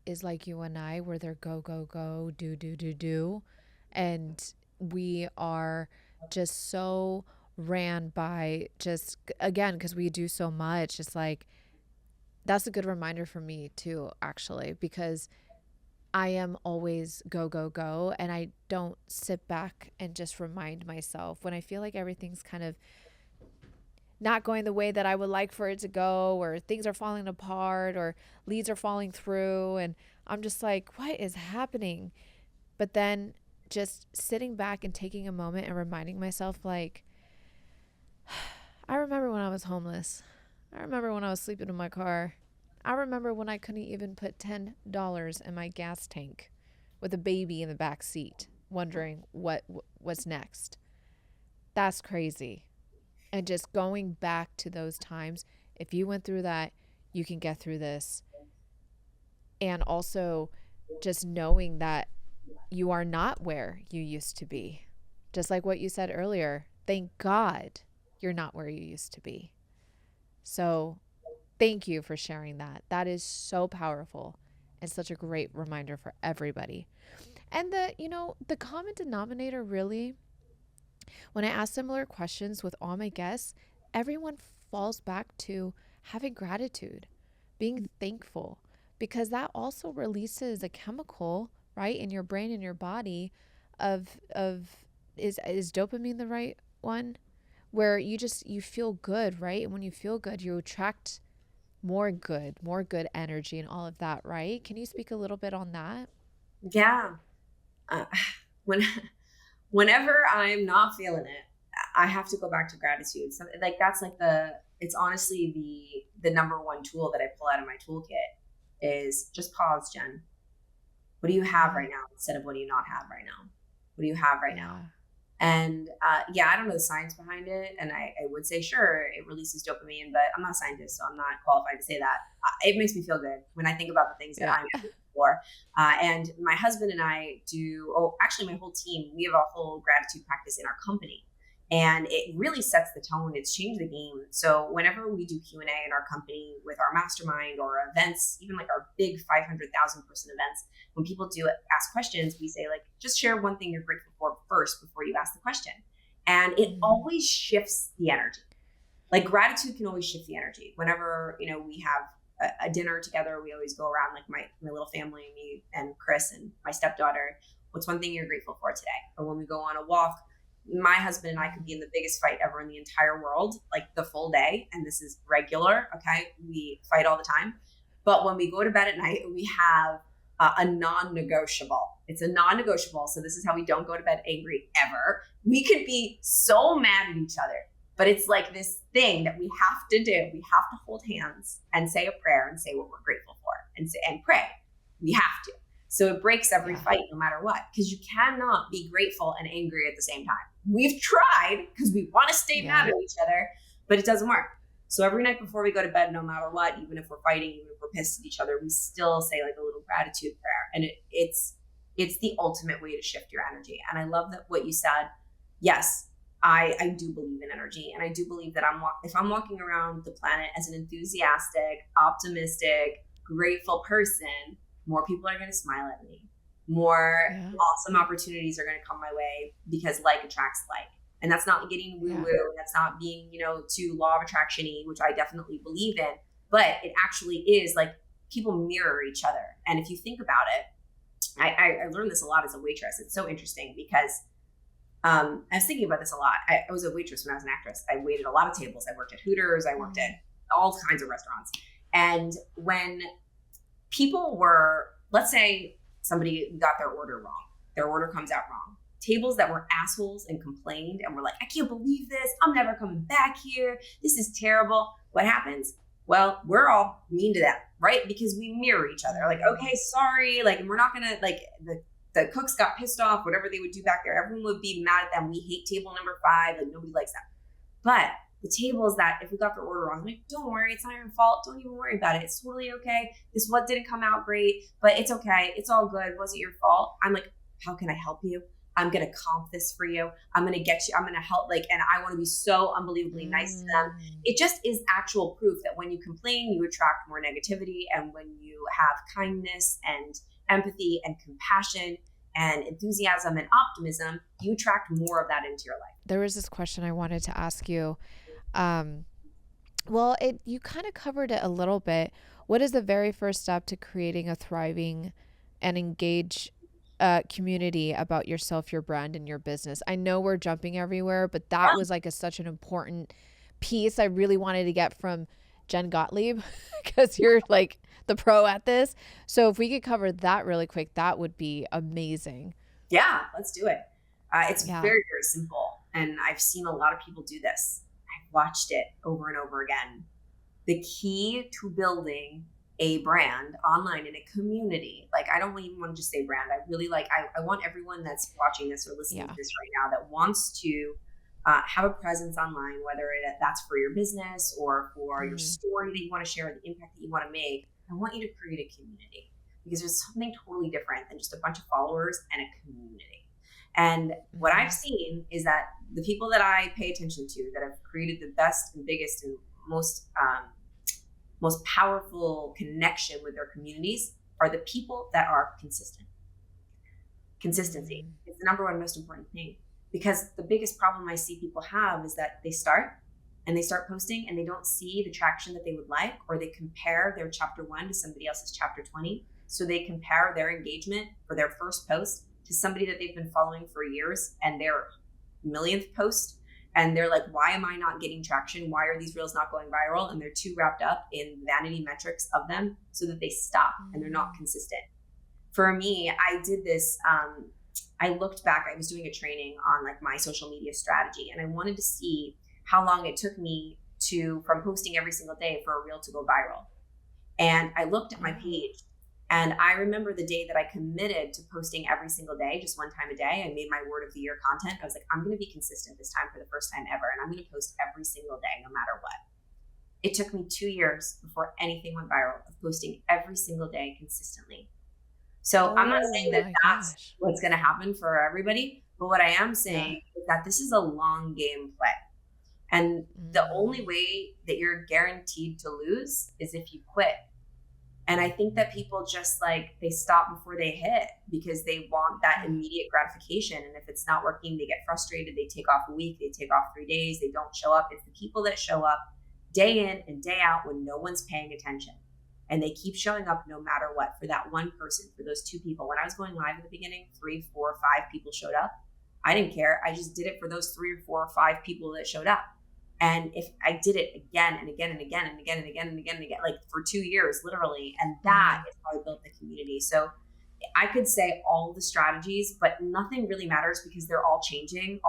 is like you and I, where they're go, go, go, do. And we are just so ran by just, again, because we do so much. It's like, that's a good reminder for me too, actually, because I am always go, go, go. And I don't sit back and just remind myself when I feel like everything's kind of not going the way that I would like for it to go, or things are falling apart, or leads are falling through. And I'm just like, what is happening? But then just sitting back and taking a moment and reminding myself, like, I remember when I was homeless. I remember when I was sleeping in my car. I remember when I couldn't even put $10 in my gas tank with a baby in the back seat, wondering what's next. That's crazy. And just going back to those times, if you went through that, you can get through this. And also just knowing that you are not where you used to be. Just like what you said earlier, thank God you're not where you used to be. So thank you for sharing that. That is so powerful and such a great reminder for everybody. And the common denominator really, when I ask similar questions with all my guests, everyone falls back to having gratitude, being thankful, because that also releases a chemical, right, in your brain and your body of is dopamine the right one? Where you feel good, right? And when you feel good, you attract more good energy and all of that, right? Can you speak a little bit on that? Yeah. Uh, when whenever I'm not feeling it, I have to go back to gratitude. So like that's like it's honestly the number one tool that I pull out of my toolkit is just pause, Jen. What do you have Yeah. right now instead of what do you not have right now? What do you have right now? Yeah. And yeah, I don't know the science behind it. And I would say, sure, it releases dopamine, but I'm not a scientist, so I'm not qualified to say that. It makes me feel good when I think about the things that Yeah. I'm grateful for. And my husband and I do, actually, my whole team, we have a whole gratitude practice in our company. And it really sets the tone. It's changed the game. So whenever we do Q&A in our company with our mastermind or events, even like our big 500,000 person events, when people do ask questions, we say like, just share one thing you're grateful for first before you ask the question. And it Mm. always shifts the energy. Like gratitude can always shift the energy. Whenever, we have a dinner together, we always go around like my little family, me and Chris and my stepdaughter. What's one thing you're grateful for today? Or when we go on a walk, my husband and I could be in the biggest fight ever in the entire world, like the full day. And this is regular. Okay. We fight all the time. But when we go to bed at night, we have a non-negotiable. It's a non-negotiable. So this is how we don't go to bed angry ever. We could be so mad at each other, but it's like this thing that we have to do. We have to hold hands and say a prayer and say what we're grateful for and pray. We have to. So it breaks every Yeah. fight no matter what, because you cannot be grateful and angry at the same time. We've tried because we want to stay mad Yeah. at each other, but it doesn't work. So every night before we go to bed, no matter what, even if we're fighting, even if we're pissed at each other, we still say like a little gratitude prayer. And it's the ultimate way to shift your energy. And I love that what you said. Yes, I do believe in energy. And I do believe that if I'm walking around the planet as an enthusiastic, optimistic, grateful person, more people are going to smile at me. More Yeah. awesome opportunities are going to come my way because like attracts like. And that's not getting woo Yeah. woo. That's not being, too law of attraction y, which I definitely believe in. But it actually is like people mirror each other. And if you think about it, I learned this a lot as a waitress. It's so interesting because I was thinking about this a lot. I was a waitress when I was an actress. I waited a lot of tables. I worked at Hooters. I worked at all kinds of restaurants. And when people were, let's say somebody got their order wrong, their order comes out wrong. Tables that were assholes and complained and were like, I can't believe this. I'm never coming back here. This is terrible. What happens? Well, we're all mean to them, right? Because we mirror each other. Like, okay, sorry. Like, and we're not going to, like, the cooks got pissed off, whatever they would do back there. Everyone would be mad at them. We hate table number 5. Like, nobody likes them. But the tables that if we got their order wrong, I'm like, don't worry, it's not your fault. Don't even worry about it. It's totally okay. This what didn't come out great, but it's okay. It's all good. Was it your fault? I'm like, how can I help you? I'm going to comp this for you. I'm going to get you. I'm going to help. Like, and I want to be so unbelievably nice to them. It just is actual proof that when you complain, you attract more negativity. And when you have kindness and empathy and compassion and enthusiasm and optimism, you attract more of that into your life. There was this question I wanted to ask you. Well, you kind of covered it a little bit. What is the very first step to creating a thriving and engaged community about yourself, your brand, and your business? I know we're jumping everywhere, but that was like such an important piece I really wanted to get from Jen Gottlieb because you're like the pro at this. So if we could cover that really quick, that would be amazing. Yeah, let's do it. It's Yeah. very, very simple. And I've seen a lot of people do this. I've watched it over and over again. The key to building a brand online in a community, like I don't even want to just say brand. I really I want everyone that's watching this or listening to this right now that wants to have a presence online, whether that's for your business or for your story that you want to share, the impact that you want to make. I want you to create a community because there's something totally different than just a bunch of followers and a community. And what I've Mhm. seen is that the people that I pay attention to that have created the best and biggest and most powerful connection with their communities are the people that are consistent. Consistency Mm. is the number one most important thing, because the biggest problem I see people have is that they start posting and they don't see the traction that they would like, or they compare their chapter 1 to somebody else's chapter 20. So they compare their engagement for their first post to somebody that they've been following for years and their millionth post. And they're like, why am I not getting traction? Why are these reels not going viral? And they're too wrapped up in vanity metrics of them, so that they stop and they're not consistent. For me, I did this. I looked back, I was doing a training on like my social media strategy, and I wanted to see how long it took me from posting every single day for a reel to go viral. And I looked at my page, and I remember the day that I committed to posting every single day, just one time a day. I made my word of the year content. I was like, I'm going to be consistent this time for the first time ever, and I'm going to post every single day, no matter what. It took me 2 years before anything went viral, of posting every single day consistently. So I'm not Oh saying that my that's gosh. what's going to happen for everybody, but what I am Yeah. saying is that this is a long game play. And the only Mm. way that you're guaranteed to lose is if you quit. And I think that people just like, they stop before they hit because they want that Yeah. immediate gratification. And if it's not working, they get frustrated. They take off a week, they take off 3 days, they don't show up. It's the people that show up day in and day out when no one's paying attention. And they keep showing up no matter what, for that one person, for those 2 people. When I was going live at the beginning, 3, 4, 5 people showed up. I didn't care. I just did it for those 3 or 4 or 5 people that showed up. And if I did it again and again and again and again and again and again and again, like for 2 years, literally, and that is how I built the community. So I could say all the strategies, but nothing really matters because they're all changing.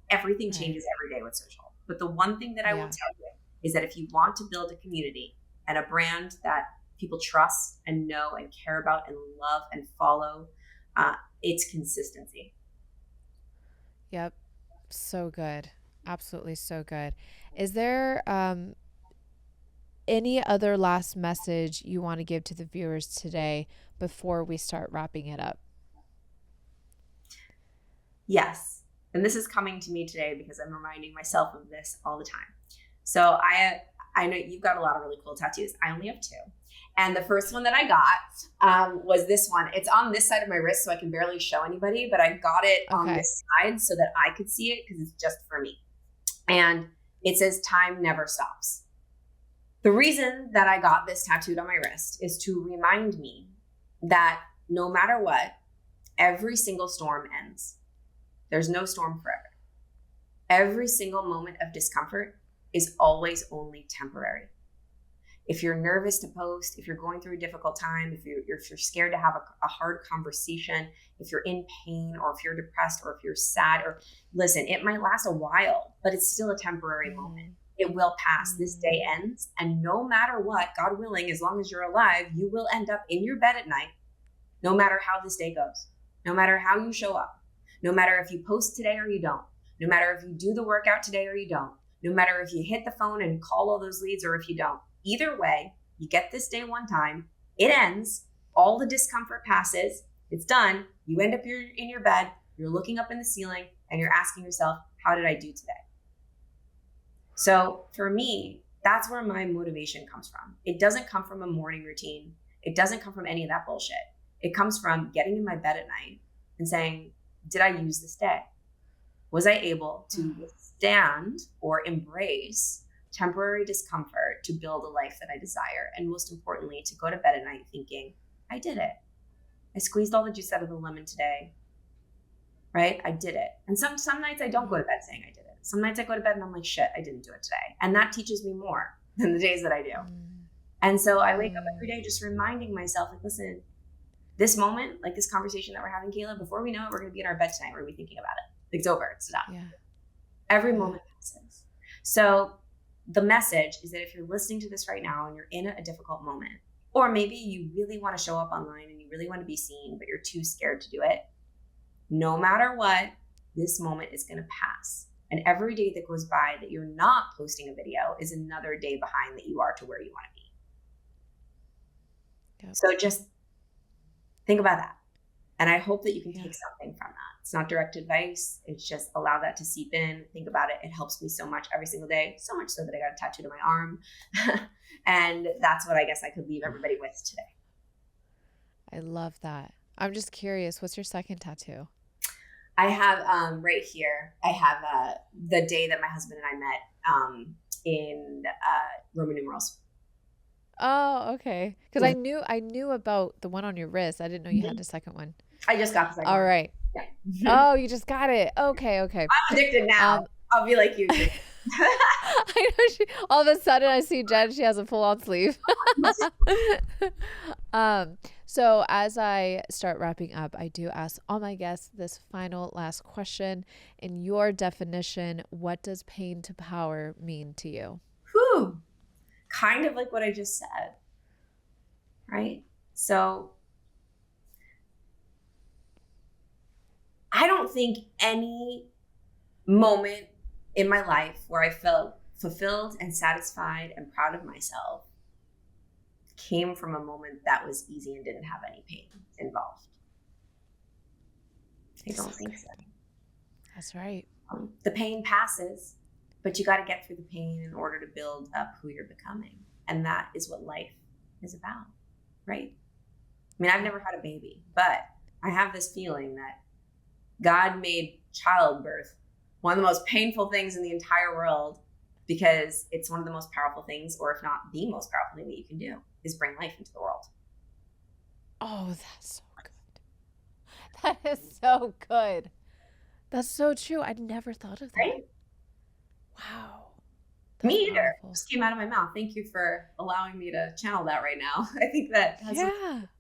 Everything Right. changes every day with social. But the one thing that I will Yeah. tell you is that if you want to build a community and a brand that people trust and know and care about and love and follow, it's consistency. Yep. So good. Absolutely so good. Is there any other last message you want to give to the viewers today before we start wrapping it up? Yes. And this is coming to me today because I'm reminding myself of this all the time. So I know you've got a lot of really cool tattoos. I only have 2. And the first one that I got was this one. It's on this side of my wrist, so I can barely show anybody, but I got it on Okay. this side so that I could see it because it's just for me. And it says, "Time never stops." The reason that I got this tattooed on my wrist is to remind me that no matter what, every single storm ends. There's no storm forever. Every single moment of discomfort is always only temporary. If you're nervous to post, if you're going through a difficult time, if you're scared to have a hard conversation, if you're in pain, or if you're depressed, or if you're sad, or listen, it might last a while, but it's still a temporary moment. It will pass. This day ends. And no matter what, God willing, as long as you're alive, you will end up in your bed at night, no matter how this day goes, no matter how you show up, no matter if you post today or you don't, no matter if you do the workout today or you don't, no matter if you hit the phone and call all those leads or if you don't. Either way, you get this day one time, it ends, all the discomfort passes, it's done, you end up in your bed, you're looking up in the ceiling, and you're asking yourself, how did I do today? So for me, that's where my motivation comes from. It doesn't come from a morning routine. It doesn't come from any of that bullshit. It comes from getting in my bed at night and saying, did I use this day? Was I able to withstand or embrace temporary discomfort to build a life that I desire? And most importantly, to go to bed at night thinking, I did it. I squeezed all the juice out of the lemon today, right? I did it. And some nights I don't go to bed saying I did it. Some nights I go to bed and I'm like, shit, I didn't do it today. And that teaches me more than the days that I do. And so I wake up every day just reminding myself, like, listen, this moment, like this conversation that we're having, Kayla, before we know it, we're going to be in our bed tonight. We're going to be thinking about it. It's over. It's done. Yeah. Every moment passes. So the message is that if you're listening to this right now and you're in a difficult moment, or maybe you really want to show up online and you really want to be seen, but you're too scared to do it, no matter what, this moment is going to pass. And every day that goes by that you're not posting a video is another day behind that you are to where you want to be. Yep. So just think about that. And I hope that you can take something from that. It's not direct advice. It's just allow that to seep in. Think about it. It helps me so much every single day. So much so that I got a tattoo to my arm. And that's what I guess I could leave everybody with today. I love that. I'm just curious, what's your second tattoo? I have right here, I have the day that my husband and I met in Roman numerals. Oh, okay. Because I knew about the one on your wrist. I didn't know you had a second one. I just got the second All one. right. Yeah. Oh, you just got it. Okay. I'm addicted now. I'll be like you. I know all of a sudden I see Jen, she has a full-on sleeve. So as I start wrapping up, I do ask all my guests this final last question. In your definition, what does pain to power mean to you? Whew. Kind of like what I just said, right? So I don't think any moment in my life where I felt fulfilled and satisfied and proud of myself came from a moment that was easy and didn't have any pain involved. I don't think so. That's right. The pain passes, but you got to get through the pain in order to build up who you're becoming. And that is what life is about, right? I mean, I've never had a baby, but I have this feeling that God made childbirth one of the most painful things in the entire world, because it's one of the most powerful things, or if not the most powerful thing that you can do, is bring life into the world. Oh, that's so good. That is so good. That's so true. I'd never thought of that. Right? Wow. Me either. Just came out of my mouth. Thank you for allowing me to channel that right now. I think that has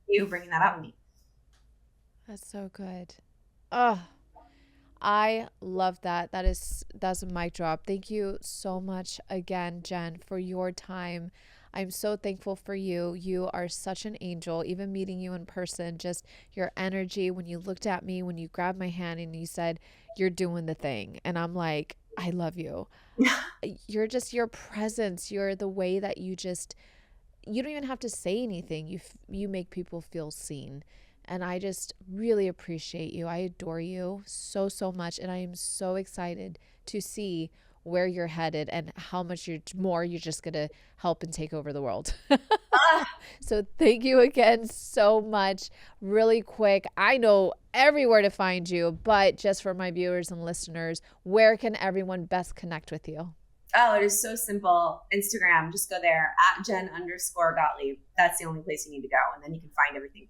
you bringing that out of me. That's so good. Oh, I love that. That's a mic drop. Thank you so much again, Jen, for your time. I'm so thankful for you. You are such an angel. Even meeting you in person, just your energy, when you looked at me, when you grabbed my hand and you said, "You're doing the thing." And I'm like, I love you. You're just your presence. You're the way that you don't even have to say anything. You make people feel seen. And I just really appreciate you. I adore you so, so much. And I am so excited to see where you're headed and how much you're just going to help and take over the world. So thank you again so much. Really quick, I know everywhere to find you, but just for my viewers and listeners, where can everyone best connect with you? Oh, it is so simple. Instagram, just go there, @Jen_Gottlieb. That's the only place you need to go. And then you can find everything.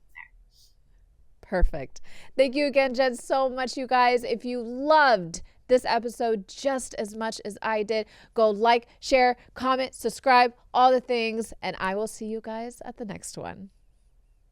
Perfect. Thank you again, Jen, so much, you guys. If you loved this episode just as much as I did, go like, share, comment, subscribe, all the things, and I will see you guys at the next one.